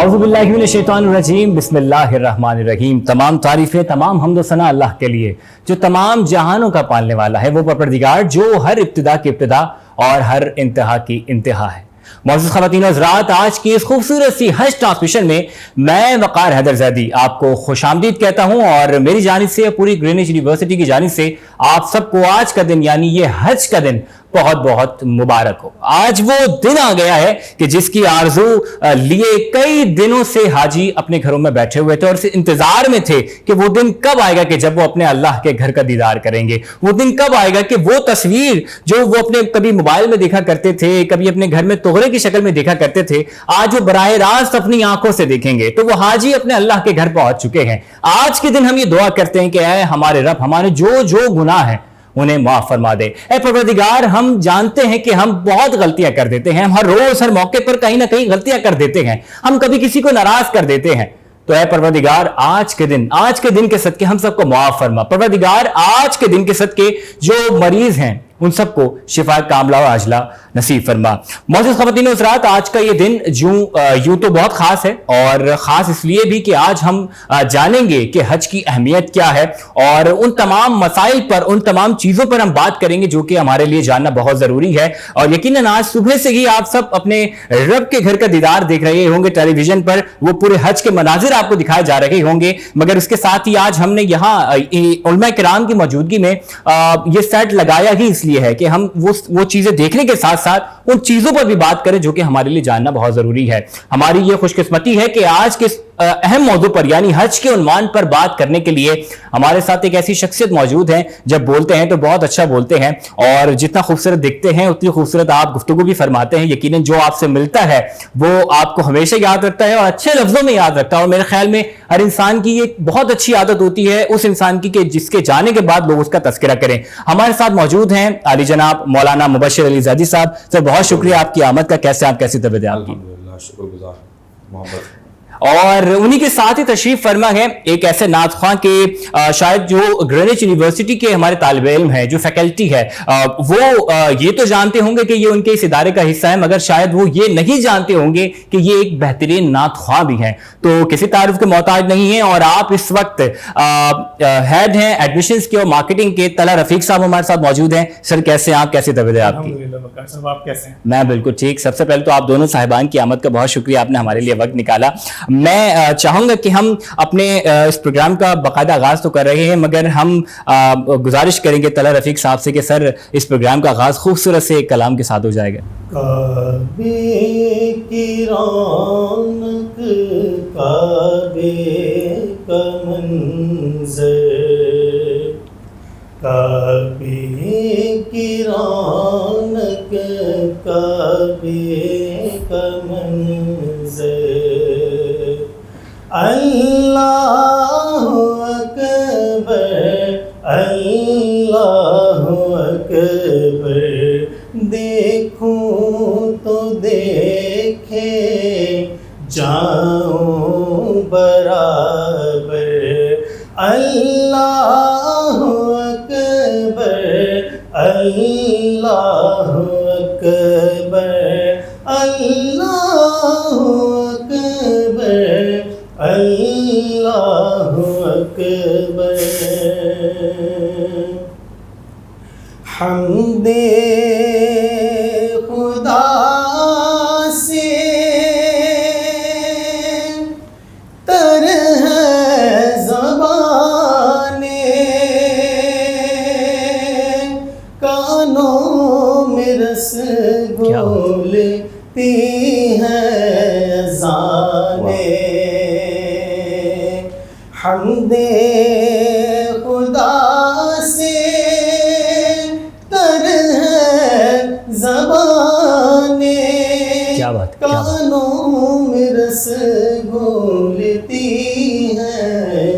اعوذ باللہ من الشیطان الرجیم، بسم اللہ الرحمن الرحیم۔ تمام تعریفیں، تمام حمد و ثنا اللہ کے لیے جو تمام جہانوں کا پالنے والا ہے، وہ پروردگار جو ہر ابتدا کی ابتدا اور ہر انتہا کی انتہا ہے۔ معزز خواتین و حضرات، آج کی اس خوبصورت سی حج ٹرانسمیشن میں میں وقار حیدر زیدی آپ کو خوش آمدید کہتا ہوں، اور میری جانب سے، پوری گرینوچ یونیورسٹی کی جانب سے آپ سب کو آج کا دن، یعنی یہ حج کا دن، بہت بہت مبارک ہو۔ آج وہ دن آ گیا ہے کہ جس کی آرزو لیے کئی دنوں سے حاجی اپنے گھروں میں بیٹھے ہوئے تھے اور انتظار میں تھے کہ وہ دن کب آئے گا کہ جب وہ اپنے اللہ کے گھر کا دیدار کریں گے۔ وہ دن کب آئے گا کہ وہ تصویر جو وہ اپنے کبھی موبائل میں دیکھا کرتے تھے، کبھی اپنے گھر میں تغرے کی شکل میں دیکھا کرتے تھے، آج وہ براہ راست اپنی آنکھوں سے دیکھیں گے۔ تو وہ حاجی اپنے اللہ کے گھر پہنچ چکے ہیں۔ آج کے دن ہم یہ دعا کرتے ہیں کہ اے ہمارے رب، ہمارے جو گناہ ہیں انہیں معاف فرما دے۔ اے پروردگار، ہم جانتے ہیں کہ ہم بہت غلطیاں کر دیتے ہیں، ہم ہر روز ہر موقع پر کہیں نہ کہیں غلطیاں کر دیتے ہیں، ہم کبھی کسی کو ناراض کر دیتے ہیں۔ تو اے پروردگار، آج کے دن کے صدقے ہم سب کو معاف فرما۔ پروردگار، آج کے دن کے صدقے جو مریض ہیں ان سب کو شفا کاملہ و عاجلہ نصیب فرما۔ معزز خواتین و حضرات، آج کا یہ دن یوں تو بہت خاص ہے، اور خاص اس لیے بھی کہ آج ہم جانیں گے کہ حج کی اہمیت کیا ہے، اور ان تمام مسائل پر، ان تمام چیزوں پر ہم بات کریں گے جو کہ ہمارے لیے جاننا بہت ضروری ہے۔ اور یقیناً آج صبح سے ہی آپ سب اپنے رب کے گھر کا دیدار دیکھ رہے ہوں گے ٹیلی ویژن پر، وہ پورے حج کے مناظر آپ کو دکھائے جا رہے ہوں گے، مگر اس کے ساتھ ہی آج ہم نے یہاں علماء کرام کی موجودگی میں یہ سیٹ لگایا ہی اس لیے ہے کہ ہم وہ چیزیں دیکھنے کے ساتھ ساتھ ان چیزوں پر بھی بات کریں جو کہ ہمارے لیے جاننا بہت ضروری ہے۔ ہماری یہ خوش قسمتی ہے کہ آج کے اہم موضوع پر، یعنی حج کے عنوان پر بات کرنے کے لیے ہمارے ساتھ ایک ایسی شخصیت موجود ہے، جب بولتے ہیں تو بہت اچھا بولتے ہیں، اور جتنا خوبصورت دکھتے ہیں اتنی خوبصورت آپ گفتگو بھی فرماتے ہیں۔ یقیناً جو آپ سے ملتا ہے وہ آپ کو ہمیشہ یاد رکھتا ہے اور اچھے لفظوں میں یاد رکھتا ہے، اور میرے خیال میں ہر انسان کی یہ بہت اچھی عادت ہوتی ہے اس انسان کی کہ جس کے جانے کے بعد لوگ اس کا تذکرہ کریں۔ ہمارے ساتھ موجود ہیں علی جناب مولانا مبشر علی زیدی صاحب۔ سر، بہت شکریہ آپ کی آمد کا۔ کیسے آپ، کیسی طبیعت ہے آپ کی؟ الحمدللہ، شکر گزار، محبت۔ اور انہی کے ساتھ ہی تشریف فرما ہے ایک ایسے نعت خواں کے شاید جو گرینوچ یونیورسٹی کے ہمارے طالب علم ہیں، جو فیکلٹی ہے، وہ یہ تو جانتے ہوں گے کہ یہ ان کے اس ادارے کا حصہ ہے، مگر شاید وہ یہ نہیں جانتے ہوں گے کہ یہ ایک بہترین نعت خواں بھی ہیں۔ تو کسی تعارف کے محتاج نہیں ہیں، اور آپ اس وقت ہیڈ ہیں ایڈمیشنز کے اور مارکیٹنگ کے۔ طلحہ رفیق صاحب ہمارے ساتھ موجود ہیں۔ سر، کیسے ہیں آپ، کیسی طبیعت ہے آپ کی؟ الحمدللہ، وقار صاحب آپ کیسے ہیں؟ میں بالکل ٹھیک۔ سب سے پہلے تو آپ دونوں صاحبان کی آمد کا بہت شکریہ، آپ نے ہمارے لیے وقت نکالا۔ میں چاہوں گا کہ ہم اپنے اس پروگرام کا باقاعدہ آغاز تو کر رہے ہیں، مگر ہم گزارش کریں گے طلحہ رفیق صاحب سے کہ سر، اس پروگرام کا آغاز خوبصورت سے ایک کلام کے ساتھ ہو جائے گا۔ کعبے کی رونق، کعبے کا منظر، کعبے کی رونق، کعبے کا منظر، اللہ اکبر، اللہ اکبر، دیکھوں تو دیکھے جاؤں برابر، اللہ اکبر، اللہ اکبر، اللہ اکبر، اللہ اکبر۔ حمد خدا سے تر ہے زبانیں، کانوں میں رس گھولتی ہیں اذانیں، حمد خدا سے تر ہے زبانیں، کانوں میں رس گھولتی ہیں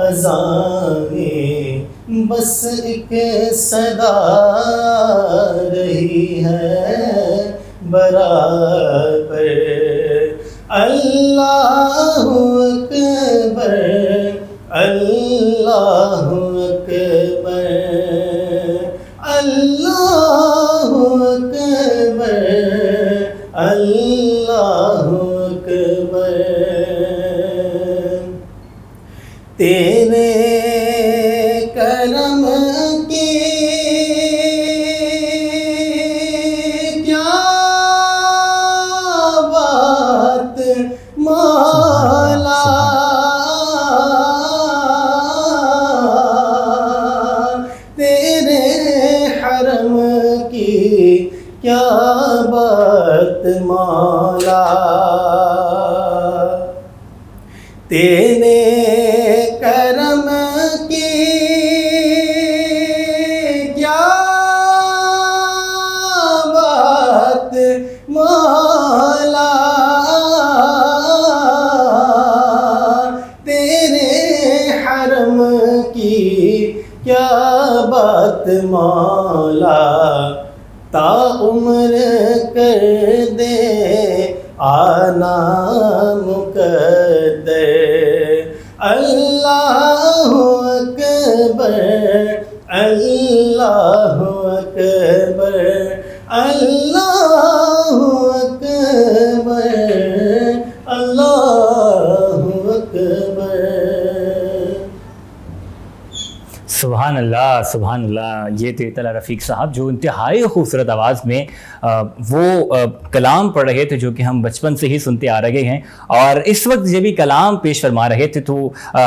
اذانیں، بس ایک صدا رہی ہے برابر، اللہ اکبر، اللہ اکبر، اللہ اکبر، اللہ اکبر۔ تیرے کرم کی کیا بات مولا، تیرے حرم کی کیا بات مولا، تا عمر کر دے آنا مقدر، اللہ اکبر اللہ اکبر اللہ اکبر اللہ اکبر۔ سبحان اللہ سبحان اللہ، یہ تھے طلعت رفیق صاحب جو انتہائی خوبصورت آواز میں وہ کلام پڑھ رہے تھے جو کہ ہم بچپن سے ہی سنتے آ رہے ہیں، اور اس وقت جب بھی کلام پیش فرما رہے تھے تو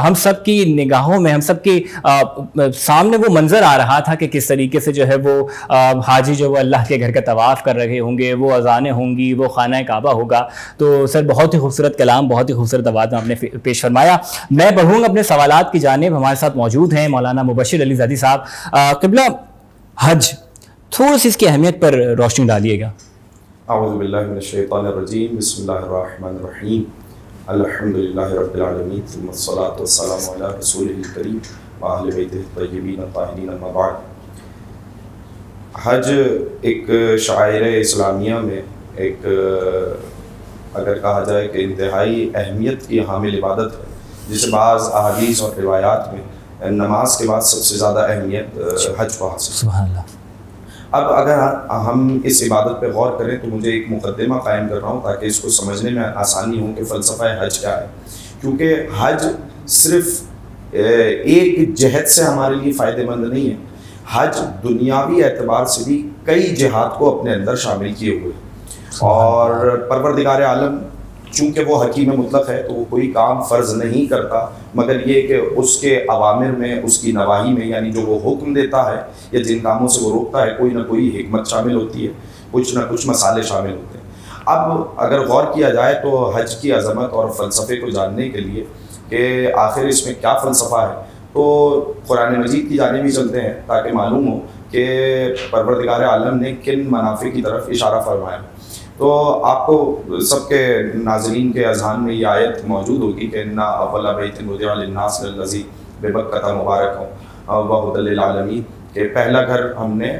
ہم سب کی نگاہوں میں، ہم سب کے سامنے وہ منظر آ رہا تھا کہ کس طریقے سے جو ہے وہ حاجی جو وہ اللہ کے گھر کا طواف کر رہے ہوں گے، وہ اذانیں ہوں گی، وہ خانہ کعبہ ہوگا۔ تو سر بہت ہی خوبصورت کلام، بہت ہی خوبصورت آواز میں آپ نے پیش فرمایا۔ میں بڑھوں گا اپنے سوالات کی جانب۔ ہمارے ساتھ موجود ہیں مولانا مبشر علی زادی صاحب۔ قبلہ، حج تھوڑی سی اس کی اہمیت پر روشنی ڈالیے گا۔ اعوذ باللہ من الشیطان الرجیم، بسم اللہ الرحمن الرحیم، الحمدللہ رب العالمین، ثم الصلاۃ والسلام علی رسولہ الکریم وآل بیتہ الطیبین الطاہرین، اما بعد۔ حج ایک شعائر اسلامیہ میں ایک اگر کہا جائے کہ انتہائی اہمیت کی حامل عبادت ہے، جسے بعض احادیث اور روایات میں نماز کے بعد سب سے زیادہ اہمیت حج کو حاصل ہے۔ سبحان اللہ۔ اب اگر ہم اس عبادت پہ غور کریں تو مجھے ایک مقدمہ قائم کر رہا ہوں تاکہ اس کو سمجھنے میں آسانی ہو کہ فلسفہ حج کیا ہے، کیونکہ حج صرف ایک جہت سے ہمارے لیے فائدہ مند نہیں ہے، حج دنیاوی اعتبار سے بھی کئی جہات کو اپنے اندر شامل کیے ہوئے، اور پروردگار عالم چونکہ وہ حکیم مطلق ہے تو وہ کوئی کام فرض نہیں کرتا مگر یہ کہ اس کے اوامر میں، اس کی نواہی میں، یعنی جو وہ حکم دیتا ہے یا جن کاموں سے وہ روکتا ہے، کوئی نہ کوئی حکمت شامل ہوتی ہے، کچھ نہ کچھ مسالے شامل ہوتے ہیں۔ اب اگر غور کیا جائے تو حج کی عظمت اور فلسفے کو جاننے کے لیے کہ آخر اس میں کیا فلسفہ ہے، تو قرآن مجید کی جانب بھی چلتے ہیں تاکہ معلوم ہو کہ پروردگار عالم نے کن منافع کی طرف اشارہ فرمایا۔ تو آپ کو سب کے ناظرین کے اذہان میں یہ آیت موجود ہوگی کہ اِنَّ أَوَّلَ بَيْتٍ وُضِعَ لِلنَّاسِ لَلَّذِي بِبَكَّةَ مُبَارَكًا وَهُدًى لِلْعَالَمِينَ، کہ پہلا گھر ہم نے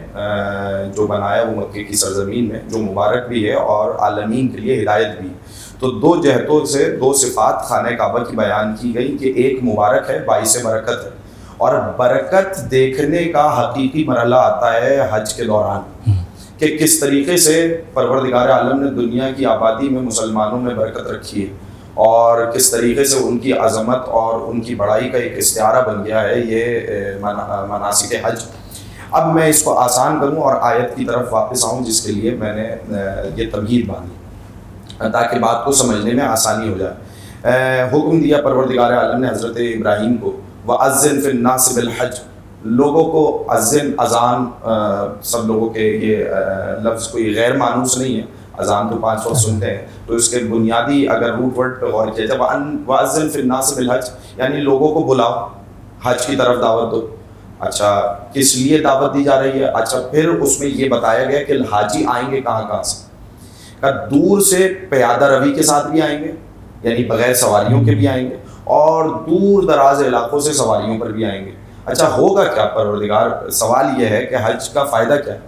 جو بنایا وہ مکے کی سرزمین میں، جو مبارک بھی ہے اور عالمین کے لیے ہدایت بھی ہے۔ تو دو جہتوں سے دو صفات خانہ کعبہ کی بیان کی گئی کہ ایک مبارک ہے، باعث برکت ہے، اور برکت دیکھنے کا حقیقی مرحلہ آتا ہے حج کے دوران، کہ کس طریقے سے پروردگار عالم نے دنیا کی آبادی میں مسلمانوں میں برکت رکھی ہے، اور کس طریقے سے ان کی عظمت اور ان کی بڑائی کا ایک استعارہ بن گیا ہے یہ مناسک حج۔ اب میں اس کو آسان کروں اور آیت کی طرف واپس آؤں، جس کے لیے میں نے یہ تمہید باندھی تاکہ بات کو سمجھنے میں آسانی ہو جائے۔ حکم دیا پروردگار عالم نے حضرت ابراہیم کو، وَأَذِّن فِي النَّاسِ بِالْحَجِّ، لوگوں کو اذان سب لوگوں کے یہ لفظ کوئی غیر مانوس نہیں ہے، اذان تو 5 وقت سنتے ہیں، تو اس کے بنیادی اگر روٹ ورڈ پہ غور کیا جائے وَأَذِّن فِي النَّاسِ بِالْحَجِّ، یعنی لوگوں کو بلاؤ، حج کی طرف دعوت دو۔ اچھا کس لیے دعوت دی جا رہی ہے؟ اچھا پھر اس میں یہ بتایا گیا کہ حاجی آئیں گے کہاں کہاں سے، دور سے پیادہ روی کے ساتھ بھی آئیں گے، یعنی بغیر سواریوں کے بھی آئیں گے، اور دور دراز علاقوں سے سواریوں پر بھی آئیں گے۔ اچھا ہوگا کیا پروردگار؟ سوال یہ ہے کہ حج کا فائدہ کیا ہے؟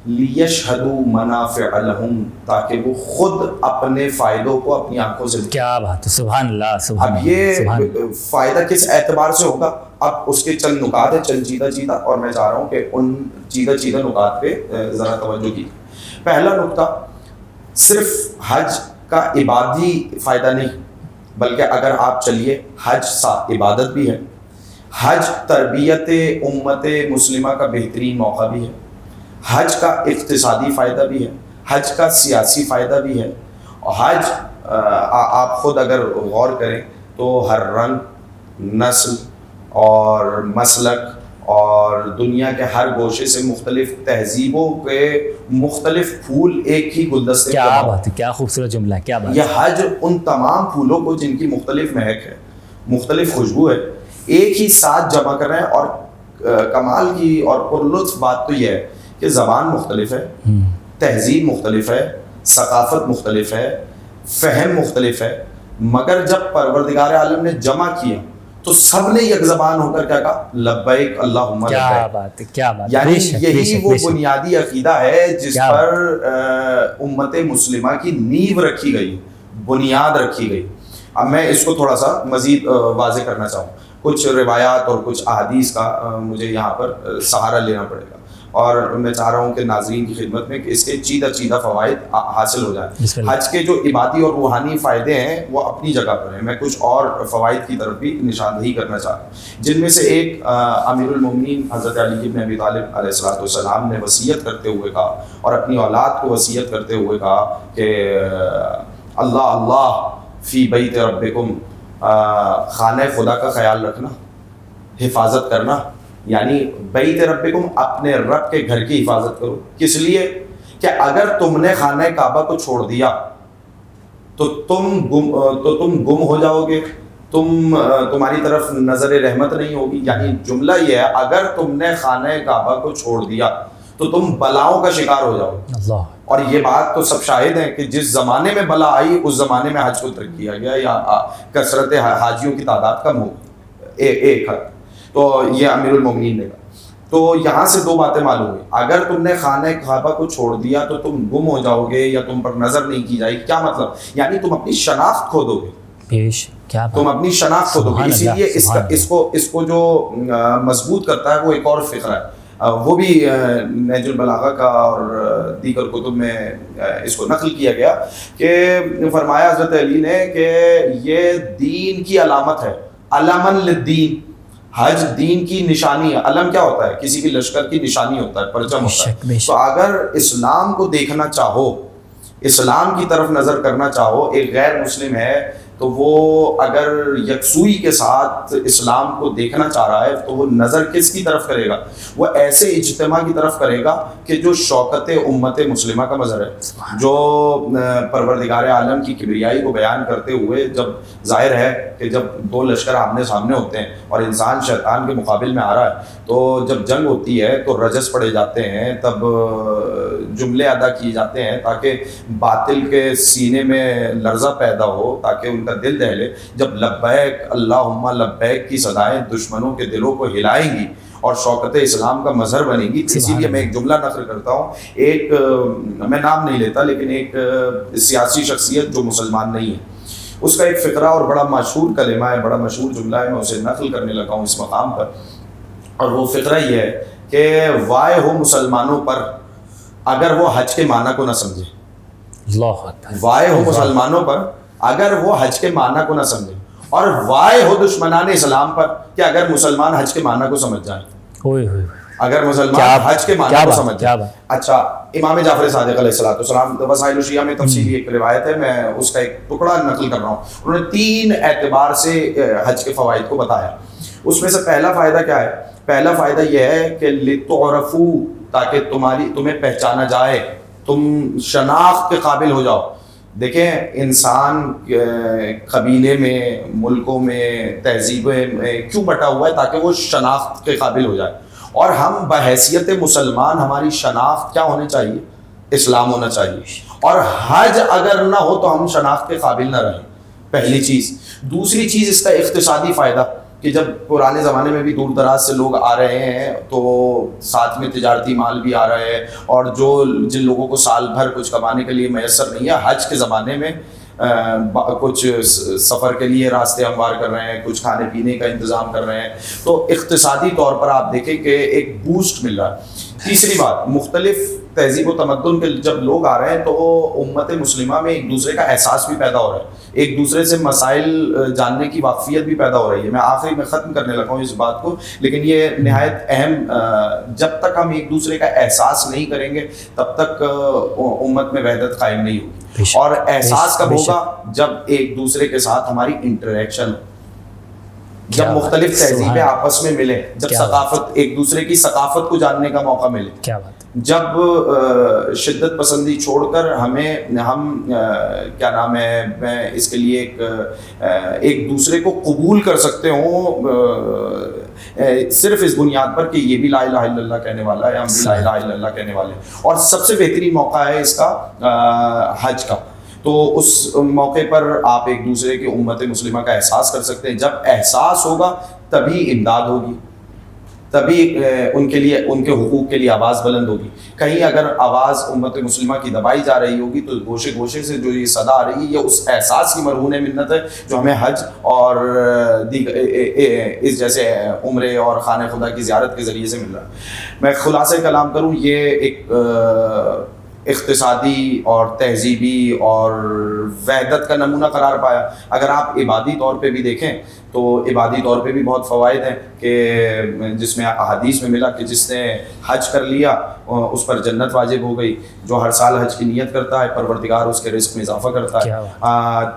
لِيَشْهَدُوا مَنَافِعَ لَهُمْ، تاکہ وہ خود اپنے فائدوں کو اپنی آنکھوں سے۔ کیا بات ہے، سبحان اللہ سبحان اب اللہ۔ یہ فائدہ کس اعتبار سے ہوگا؟ اب اس کے چند نکات ہیں، چند چیدہ، اور میں چاہ رہا ہوں کہ ان چیدہ نکات پہ ذرا توجہ کی۔ پہلا نکتہ، صرف حج کا عبادی فائدہ نہیں، بلکہ اگر آپ چلیے حج عبادت بھی ہے، حج تربیت امت مسلمہ کا بہترین موقع بھی ہے، حج کا اقتصادی فائدہ بھی ہے، حج کا سیاسی فائدہ بھی ہے، اور حج آپ خود اگر غور کریں تو ہر رنگ، نسل اور مسلک اور دنیا کے ہر گوشے سے مختلف تہذیبوں کے مختلف پھول ایک ہی گلدستے کیا بات ہے، کیا خوبصورت جملہ ہے، کیا بات ہے۔ یہ حج ان تمام پھولوں کو جن کی مختلف مہک ہے، مختلف خوشبو ہے، ایک ہی ساتھ جمع کر رہے ہیں. اور کمال کی اور پرلطف بات تو یہ ہے کہ زبان مختلف ہے، تہذیب مختلف ہے، ثقافت مختلف ہے، فہم مختلف ہے، مگر جب پروردگار عالم نے جمع کیا تو سب نے یک زبان ہو کر کیا کہا؟ لبیک اللہم لبیک. کیا بات ہے، کیا بات. یعنی یہی وہ بنیادی عقیدہ ہے جس پر امت مسلمہ کی نیو رکھی گئی، بنیاد رکھی گئی. اب میں اس کو تھوڑا سا مزید واضح کرنا چاہوں. کچھ روایات اور کچھ احادیث کا مجھے یہاں پر سہارا لینا پڑے گا، اور میں چاہ رہا ہوں کہ ناظرین کی خدمت میں کہ اس کے چیدہ فوائد حاصل ہو جائیں. حج کے جو عبادی اور روحانی فائدے ہیں وہ اپنی جگہ پر ہیں، میں کچھ اور فوائد کی طرف بھی نشاندہی کرنا چاہتا ہوں، جن میں سے ایک امیر المومنین حضرت علی بن ابی طالب علیہ السلام نے وصیت کرتے ہوئے کہا اور اپنی اولاد کو وصیت کرتے ہوئے کہا کہ اللہ اللہ فی بیت ربکم، خانہ خدا کا خیال رکھنا، حفاظت کرنا. یعنی بیت ربکم، اپنے رب کے گھر کی حفاظت کرو. کس لیے؟ کہ اگر تم نے خانہ کعبہ کو چھوڑ دیا تو تم گم ہو جاؤ گے، تمہاری طرف نظر رحمت نہیں ہوگی. یعنی جملہ یہ ہے، اگر تم نے خانہ کعبہ کو چھوڑ دیا تو تم بلاؤں کا شکار ہو جاؤ. اللہ. اور یہ بات تو سب شاہد ہیں کہ جس زمانے میں بلا آئی اس زمانے میں حج کو ترک کیا گیا، یا کثرت حاجیوں کی تعداد کم ہو ایک حد. تو یہ امیر المومنین نے کہا. تو یہاں سے دو باتیں معلوم ہوئی. اگر تم نے خانہ کعبہ کو چھوڑ دیا تو تم گم ہو جاؤ گے یا تم پر نظر نہیں کی جائے گی. کیا مطلب؟ یعنی تم اپنی شناخت کھو دو گے، تم اپنی شناخت کھو دو گے. اسی لیے اس کو جو مضبوط کرتا ہے وہ ایک اور فقرہ ہے، وہ بھی نہج البلاغہ کا اور دیگر کتب میں اس کو نقل کیا گیا کہ فرمایا حضرت علی نے کہ یہ دین کی علامت ہے، علمن للدین. حج دین کی نشانی ہے. علم کیا ہوتا ہے؟ کسی بھی لشکر کی نشانی ہوتا ہے، پرچم ہوتا ہے. تو اگر اسلام کو دیکھنا چاہو، اسلام کی طرف نظر کرنا چاہو، ایک غیر مسلم ہے تو وہ اگر یکسوئی کے ساتھ اسلام کو دیکھنا چاہ رہا ہے تو وہ نظر کس کی طرف کرے گا؟ وہ ایسے اجتماع کی طرف کرے گا کہ جو شوکت امت مسلمہ کا مظہر ہے، جو پروردگار عالم کی کبریائی کو بیان کرتے ہوئے، جب ظاہر ہے کہ جب دو لشکر آمنے سامنے ہوتے ہیں اور انسان شیطان کے مقابل میں آ رہا ہے تو جب جنگ ہوتی ہے تو رجس پڑے جاتے ہیں، تب جملے ادا کیے جاتے ہیں تاکہ باطل کے سینے میں لرزہ پیدا ہو، تاکہ ان کا دل دہلے. جب لبیک اللہم لبیک کی صدائیں دشمنوں کے دلوں کو ہلائیں گی اور شوکت اسلام کا مظہر بنے گی. اسی لیے میں ایک جملہ نقل کرتا ہوں. ایک میں نام نہیں لیتا لیکن ایک سیاسی شخصیت جو مسلمان نہیں ہے، اس کا ایک فقرہ اور بڑا مشہور کلمہ ہے، بڑا مشہور جملہ ہے، میں اسے نقل کرنے لگا ہوں اس مقام پر. اور وہ فقرہ یہ ہے کہ وائے ہو مسلمانوں پر اگر وہ حج کے معنی کو نہ سمجھے. وائے ہو مسلمانوں پر اگر وہ حج کے معنی کو نہ سمجھے، اور وائے ہو دشمنان اسلام پر کہ اگر مسلمان حج کے معنی کو سمجھ جائیں. اگر مسلمان حج کے معنی کو سمجھ جائیں. اچھا، امام جعفر صادق علیہ السلام، وسائل الشیعہ میں تفصیلی ایک روایت ہے، میں اس کا ایک ٹکڑا نقل کر رہا ہوں. انہوں نے 3 اعتبار سے حج کے فوائد کو بتایا. اس میں سے پہلا فائدہ کیا ہے؟ پہلا فائدہ یہ ہے کہ لتعرفوا، تاکہ تمہیں پہچانا جائے، تم شناخت کے قابل ہو جاؤ. دیکھیں، انسان قبیلے میں، ملکوں میں، تہذیبیں میں کیوں بٹا ہوا ہے؟ تاکہ وہ شناخت کے قابل ہو جائے. اور ہم بحیثیت مسلمان، ہماری شناخت کیا ہونی چاہیے؟ اسلام ہونا چاہیے. اور حج اگر نہ ہو تو ہم شناخت کے قابل نہ رہیں، پہلی چیز. دوسری چیز اس کا اقتصادی فائدہ، کہ جب پرانے زمانے میں بھی دور دراز سے لوگ آ رہے ہیں تو ساتھ میں تجارتی مال بھی آ رہا ہے، اور جن لوگوں کو سال بھر کچھ کمانے کے لیے میسر نہیں ہے، حج کے زمانے میں کچھ سفر کے لیے راستے ہموار کر رہے ہیں، کچھ کھانے پینے کا انتظام کر رہے ہیں، تو اقتصادی طور پر آپ دیکھیں کہ ایک بوسٹ مل رہا ہے. تیسری بات، مختلف تہذیب و تمدن کے جب لوگ آ رہے ہیں تو امت مسلمہ میں ایک دوسرے کا احساس بھی پیدا ہو رہا ہے، ایک دوسرے سے مسائل جاننے کی واقفیت بھی پیدا ہو رہی ہے. میں آخری میں ختم کرنے لگا ہوں اس بات کو، لیکن یہ نہایت اہم، جب تک ہم ایک دوسرے کا احساس نہیں کریں گے تب تک امت میں وحدت قائم نہیں ہوگی. اور احساس کب ہوگا؟ جب ایک دوسرے کے ساتھ ہماری انٹریکشن، جب مختلف تہذیبیں آپس میں ملیں، جب ثقافت، ایک دوسرے کی ثقافت کو جاننے کا موقع ملے. جب شدت پسندی چھوڑ کر ہم کیا نام ہے میں اس کے لیے ایک دوسرے کو قبول کر سکتے ہوں صرف اس بنیاد پر کہ یہ بھی لا الہ الا اللہ کہنے والا ہے، ہم بھی لا الہ الا اللہ کہنے والے ہیں. اور سب سے بہترین موقع ہے اس کا حج کا. تو اس موقع پر آپ ایک دوسرے کی امت مسلمہ کا احساس کر سکتے ہیں. جب احساس ہوگا تبھی امداد ہوگی، تبھی ان کے لیے ان کے حقوق کے لیے آواز بلند ہوگی. کہیں اگر آواز امت مسلمہ کی دبائی جا رہی ہوگی تو گوشے گوشے سے جو یہ صدا آ رہی ہے یہ اس احساس کی مرہون منت ہے جو ہمیں حج اور اس جیسے عمرے اور خانہ خدا کی زیارت کے ذریعے سے مل رہا ہے. میں خلاصہ کلام کروں، یہ ایک اقتصادی اور تہذیبی اور وحدت کا نمونہ قرار پایا. اگر آپ عبادی طور پہ بھی دیکھیں تو عبادی طور پہ بھی بہت فوائد ہیں کہ جس میں احادیث میں ملا کہ جس نے حج کر لیا اس پر جنت واجب ہو گئی. جو ہر سال حج کی نیت کرتا ہے پروردگار اس کے رزق میں اضافہ کرتا ہے.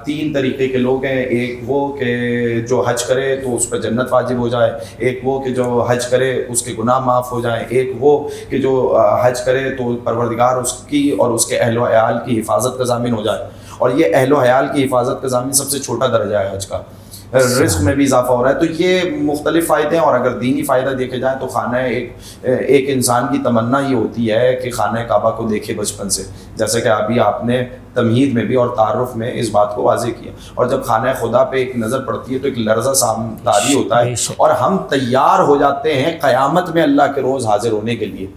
3 طریقے کے لوگ ہیں، ایک وہ کہ جو حج کرے تو اس پر جنت واجب ہو جائے، ایک وہ کہ جو حج کرے اس کے گناہ معاف ہو جائیں، ایک وہ کہ جو حج کرے تو پروردگار اس کی اور اس کے اہل و عیال کی حفاظت کا ضامن ہو جائے. اور یہ اہل و عیال کی حفاظت کا ضامن سب سے چھوٹا درجہ ہے حج کا. رزق میں بھی اضافہ ہو رہا ہے. تو یہ مختلف فائدے ہیں. اور اگر دینی فائدہ دیکھے جائیں تو خانہ ایک انسان کی تمنا یہ ہوتی ہے کہ خانہ کعبہ کو دیکھے بچپن سے، جیسے کہ ابھی آپ نے تمہید میں بھی اور تعارف میں اس بات کو واضح کیا. اور جب خانہ خدا پہ ایک نظر پڑتی ہے تو ایک لرزہ سامداری ہوتا ہے اور ہم تیار ہو جاتے ہیں قیامت میں اللہ کے روز حاضر ہونے کے لیے.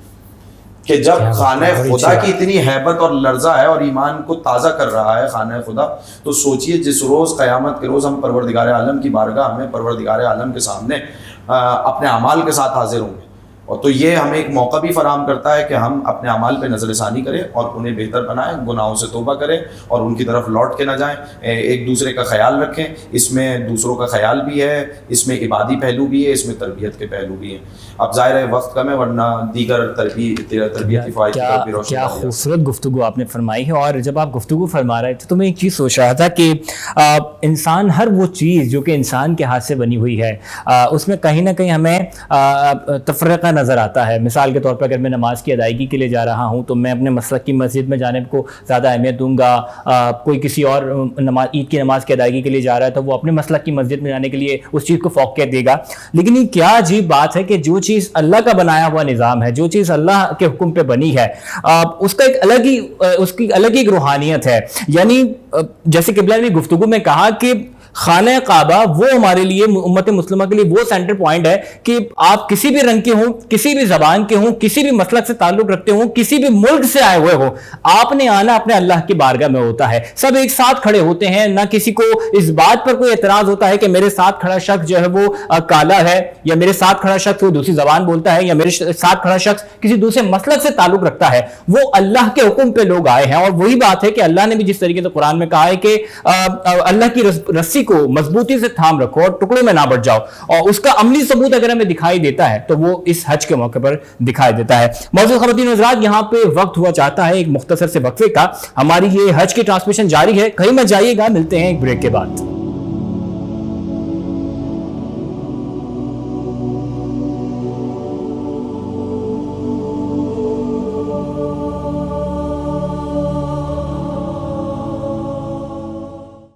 کہ جب خانہ خدا کی اتنی ہیبت اور لرزہ ہے اور ایمان کو تازہ کر رہا ہے خانہ خدا، تو سوچئے جس روز قیامت کے روز ہم پروردگار عالم کی بارگاہ میں پروردگار عالم کے سامنے اپنے اعمال کے ساتھ حاضر ہوں گے. اور تو یہ ہمیں ایک موقع بھی فراہم کرتا ہے کہ ہم اپنے اعمال پہ نظر ثانی کریں اور انہیں بہتر بنائیں، گناہوں سے توبہ کریں اور ان کی طرف لوٹ کے نہ جائیں. ایک دوسرے کا خیال رکھیں. اس میں دوسروں کا خیال بھی ہے، اس میں عبادی پہلو بھی ہے، اس میں تربیت کے پہلو بھی ہیں. اب ظاہر ہے وقت کم ہے ورنہ دیگر تربیتی فوائد کی طرف بھی روشنی. کیا خوبصورت گفتگو آپ نے فرمائی ہے. اور جب آپ گفتگو فرما رہے تھے تو میں ایک چیز سوچ رہا تھا کہ انسان ہر وہ چیز جو کہ انسان کے ہاتھ سے بنی ہوئی ہے اس میں کہیں نہ کہیں ہمیں تفرقہ نظر آتا ہے. مثال کے طور پر اگر میں نماز کی ادائیگی کے لیے جا رہا ہوں تو میں اپنے مسلک کی مسجد میں جانے کو زیادہ اہمیت دوں گا. کوئی کسی اور عید کی نماز کی ادائیگی کے لیے جا رہا ہے تو وہ اپنے مسلک کی مسجد میں جانے کے لیے اس چیز کو فوقیت دے گا. لیکن یہ کیا عجیب بات ہے کہ جو چیز اللہ کا بنایا ہوا نظام ہے، جو چیز اللہ کے حکم پہ بنی ہے، اس کا اس کی الگ ہی روحانیت ہے. یعنی جیسے قبلہ نے گفتگو میں کہا کہ خانہ کعبہ وہ ہمارے لیے امت مسلمہ کے لیے وہ سینٹر پوائنٹ ہے کہ آپ کسی بھی رنگ کے ہوں، کسی بھی زبان کے ہوں، کسی بھی مسلک سے تعلق رکھتے ہوں، کسی بھی ملک سے آئے ہوئے ہو، آپ نے آنا اپنے اللہ کی بارگاہ میں ہوتا ہے. سب ایک ساتھ کھڑے ہوتے ہیں. نہ کسی کو اس بات پر کوئی اعتراض ہوتا ہے کہ میرے ساتھ کھڑا شخص جو ہے وہ کالا ہے، یا میرے ساتھ کھڑا شخص وہ دوسری زبان بولتا ہے، یا میرے ساتھ کھڑا شخص کسی دوسرے مسلک سے تعلق رکھتا ہے. وہ اللہ کے حکم پہ لوگ آئے ہیں. اور وہی بات ہے کہ اللہ نے بھی جس طریقے سے قرآن میں کہا ہے کہ اللہ کی رسی کو مضبوطی سے تھام رکھو اور ٹکڑوں میں نہ بٹ جاؤ. اور اس کا عملی ثبوت اگر ہمیں دکھائی دیتا ہے تو وہ اس حج کے موقع پر دکھائی دیتا ہے. معزز خواتین و حضرات، یہاں پہ وقت ہوا چاہتا ہے ایک مختصر سے وقفے کا. ہماری یہ حج کی ٹرانسمیشن جاری ہے، کہیں مت جائیے گا. ملتے ہیں ایک بریک کے بعد.